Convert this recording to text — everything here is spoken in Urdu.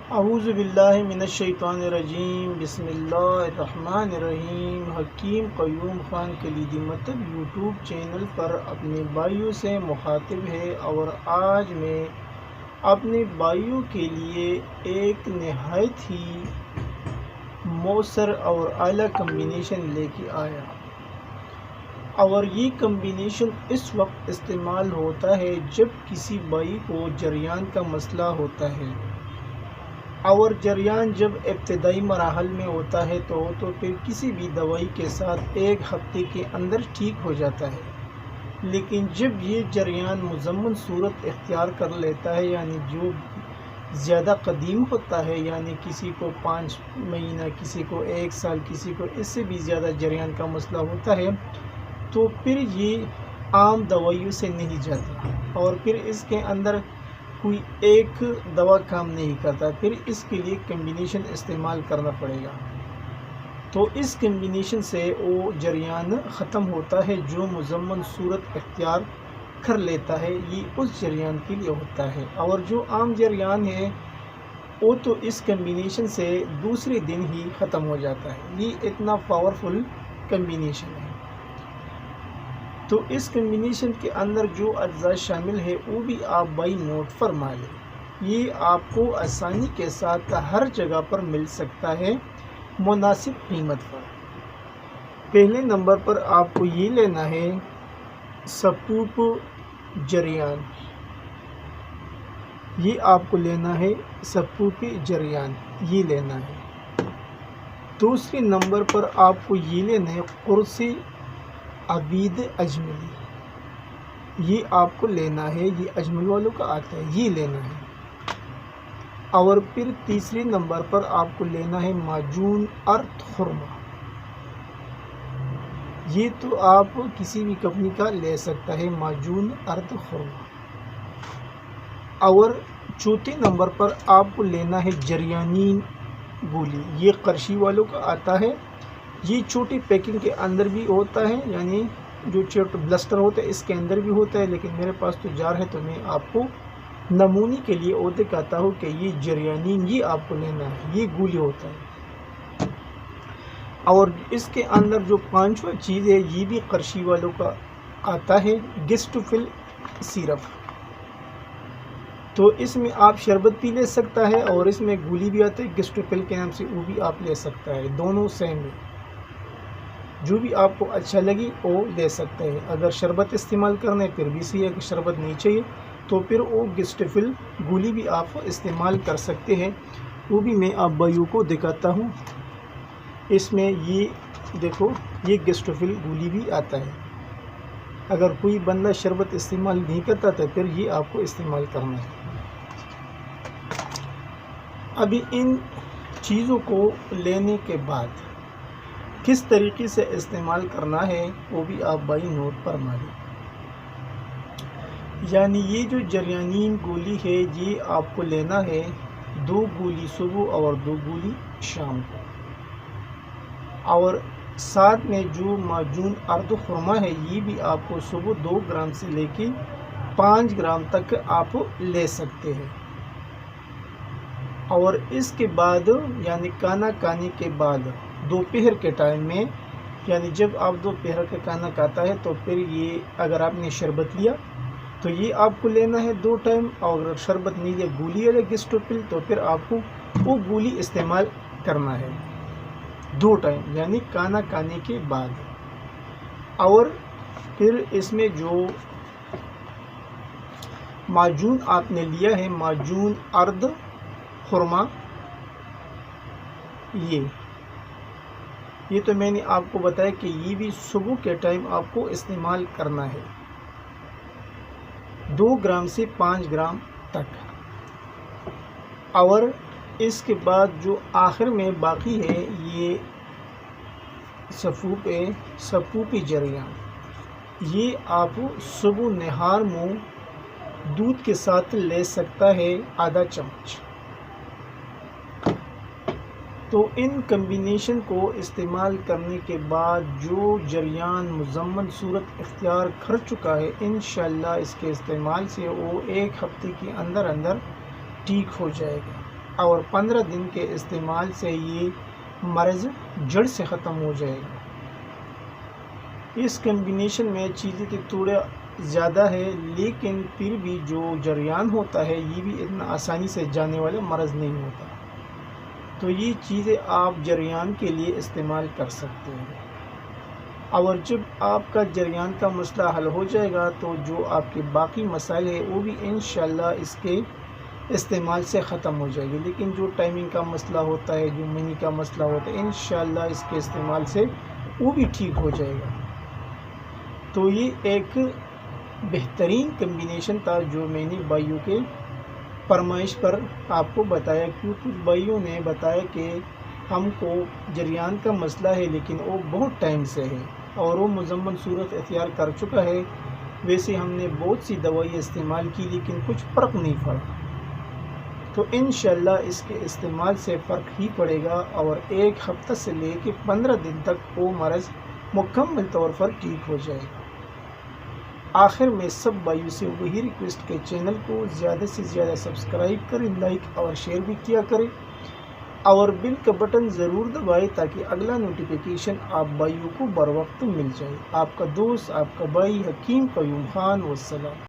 اعوذ باللہ من الشیطان الرجیم، بسم اللہ الرحمن الرحیم۔ حکیم قیوم خان کلیدی مکتب یوٹیوب چینل پر اپنے بھائیوں سے مخاطب ہے، اور آج میں اپنے بھائیوں کے لیے ایک نہایت ہی مؤثر اور اعلیٰ کمبینیشن لے کے آیا، اور یہ کمبینیشن اس وقت استعمال ہوتا ہے جب کسی بھائی کو جریان کا مسئلہ ہوتا ہے، اور جریان جب ابتدائی مراحل میں ہوتا ہے تو پھر کسی بھی دوائی کے ساتھ ایک ہفتے کے اندر ٹھیک ہو جاتا ہے، لیکن جب یہ جریان مزمن صورت اختیار کر لیتا ہے، یعنی جو زیادہ قدیم ہوتا ہے، یعنی کسی کو 5 مہینہ، کسی کو 1 سال، کسی کو اس سے بھی زیادہ جریان کا مسئلہ ہوتا ہے، تو پھر یہ عام دوائیوں سے نہیں جاتا، اور پھر اس کے اندر کوئی ایک دوا کام نہیں کرتا، پھر اس کے لیے کمبینیشن استعمال کرنا پڑے گا۔ تو اس کمبینیشن سے وہ جریان ختم ہوتا ہے جو مزمن صورت اختیار کر لیتا ہے، یہ اس جریان کے لیے ہوتا ہے، اور جو عام جریان ہے وہ تو اس کمبینیشن سے دوسرے دن ہی ختم ہو جاتا ہے۔ یہ اتنا پاورفل کمبینیشن ہے۔ تو اس کمبینیشن کے اندر جو اجزاء شامل ہے وہ بھی آپ بھائی نوٹ فرما لیں۔ یہ آپ کو آسانی کے ساتھ ہر جگہ پر مل سکتا ہے مناسب قیمت پر۔ پہلے نمبر پر آپ کو یہ لینا ہے سپوپ جریان، یہ آپ کو لینا ہے سپوپ جریان، یہ لینا ہے۔ دوسرے نمبر پر آپ کو یہ لینا ہے قرص عبید اجملی، یہ آپ کو لینا ہے، یہ اجمل والوں کا آتا ہے، یہ لینا ہے۔ اور پھر تیسرے نمبر پر آپ کو لینا ہے معجون ارتھ خرما، یہ تو آپ کسی بھی کمپنی کا لے سکتا ہے، معجون ارتھ خرما۔ اور چوتھے نمبر پر آپ کو لینا ہے جریانین گولی، یہ قرشی والوں کا آتا ہے، یہ چھوٹی پیکنگ کے اندر بھی ہوتا ہے، یعنی جو چھوٹا بلسٹر ہوتا ہے اس کے اندر بھی ہوتا ہے، لیکن میرے پاس تو جار ہے تو میں آپ کو نمونے کے لیے وہ دکھاتا ہوں کہ یہ جریانین، یہ آپ کو لینا ہے، یہ گولی ہوتا ہے۔ اور اس کے اندر جو پانچواں چیز ہے یہ بھی قرشی والوں کا آتا ہے، گسٹوفل سیرپ، تو اس میں آپ شربت بھی لے سکتا ہے، اور اس میں گولی بھی آتا ہے گسٹوفل کے نام سے، وہ بھی آپ لے سکتا ہے، دونوں سیم ہے، جو بھی آپ کو اچھا لگی وہ لے سکتا ہے۔ اگر شربت استعمال کرنا ہے پھر بھی صحیح ہے، اگر شربت نہیں چاہیے تو پھر وہ گسٹوفل گولی بھی آپ استعمال کر سکتے ہیں، وہ بھی میں آپ بھائیوں کو دکھاتا ہوں۔ اس میں یہ دیکھو، یہ گسٹوفل گولی بھی آتا ہے، اگر کوئی بندہ شربت استعمال نہیں کرتا تو پھر یہ آپ کو استعمال کرنا ہے۔ ابھی ان چیزوں کو لینے کے بعد کس طریقے سے استعمال کرنا ہے وہ بھی آپ بھائی نوٹ فرما لیں۔ یعنی یہ جو جریانین گولی ہے یہ آپ کو لینا ہے 2 گولی صبح اور 2 گولی شام کو، اور ساتھ میں جو معجون ارد خرما ہے یہ بھی آپ کو صبح 2 گرام سے لے کے 5 گرام تک آپ لے سکتے ہیں، اور اس کے بعد یعنی کھانا کھانے کے بعد دوپہر کے ٹائم میں، یعنی جب آپ دوپہر کا کھانا کھاتا ہے تو پھر یہ اگر آپ نے شربت لیا تو یہ آپ کو لینا ہے 2 ٹائم، اور اگر شربت نہیں لیا گولی یا گسٹوفل تو پھر آپ کو وہ گولی استعمال کرنا ہے 2 ٹائم، یعنی کھانا کھانے کے بعد۔ اور پھر اس میں جو معجون آپ نے لیا ہے معجون ارد خرما، یہ تو میں نے آپ کو بتایا کہ یہ بھی صبح کے ٹائم آپ کو استعمال کرنا ہے 2 گرام سے 5 گرام تک۔ اور اس کے بعد جو آخر میں باقی ہے یہ سپوپی جریان، یہ آپ صبح نہار منہ دودھ کے ساتھ لے سکتا ہے آدھا چمچ۔ تو ان کمبینیشن کو استعمال کرنے کے بعد جو جریان مزمن صورت اختیار کر چکا ہے، انشاءاللہ اس کے استعمال سے وہ 1 ہفتے کے اندر ٹھیک ہو جائے گا۔ اور 15 دن کے استعمال سے یہ مرض جڑ سے ختم ہو جائے گا۔ اس کمبینیشن میں چیزیں تو تھوڑا زیادہ ہے، لیکن پھر بھی جو جریان ہوتا ہے یہ بھی اتنا آسانی سے جانے والا مرض نہیں ہوتا، تو یہ چیزیں آپ جریان کے لیے استعمال کر سکتے ہیں۔ اور جب آپ کا جریان کا مسئلہ حل ہو جائے گا تو جو آپ کے باقی مسائل ہیں وہ بھی انشاءاللہ اس کے استعمال سے ختم ہو جائے گی، لیکن جو ٹائمنگ کا مسئلہ ہوتا ہے، جو منی کا مسئلہ ہوتا ہے، انشاءاللہ اس کے استعمال سے وہ بھی ٹھیک ہو جائے گا۔ تو یہ ایک بہترین کمبینیشن تھا جو میں نے بھائیوں کے فرمائش پر آپ کو بتایا، کیونکہ بھائیوں نے بتایا کہ ہم کو جریان کا مسئلہ ہے لیکن وہ بہت ٹائم سے ہے اور وہ مزمن صورت اختیار کر چکا ہے۔ ویسے ہم نے بہت سی دوائیں استعمال کی لیکن کچھ فرق نہیں پڑا، تو انشاءاللہ اس کے استعمال سے فرق ہی پڑے گا اور 1 ہفتہ سے لے کے 15 دن تک وہ مرض مکمل طور پر ٹھیک ہو جائے گا۔ آخر میں سب بھائیوں سے وہی ریکویسٹ کہ چینل کو زیادہ سے زیادہ سبسکرائب کریں، لائک اور شیئر بھی کیا کریں اور بیل کا بٹن ضرور دبائیں تاکہ اگلا نوٹیفیکیشن آپ بھائیوں کو بر وقت مل جائے۔ آپ کا دوست، آپ کا بھائی حکیم قیوم خان، والسلام۔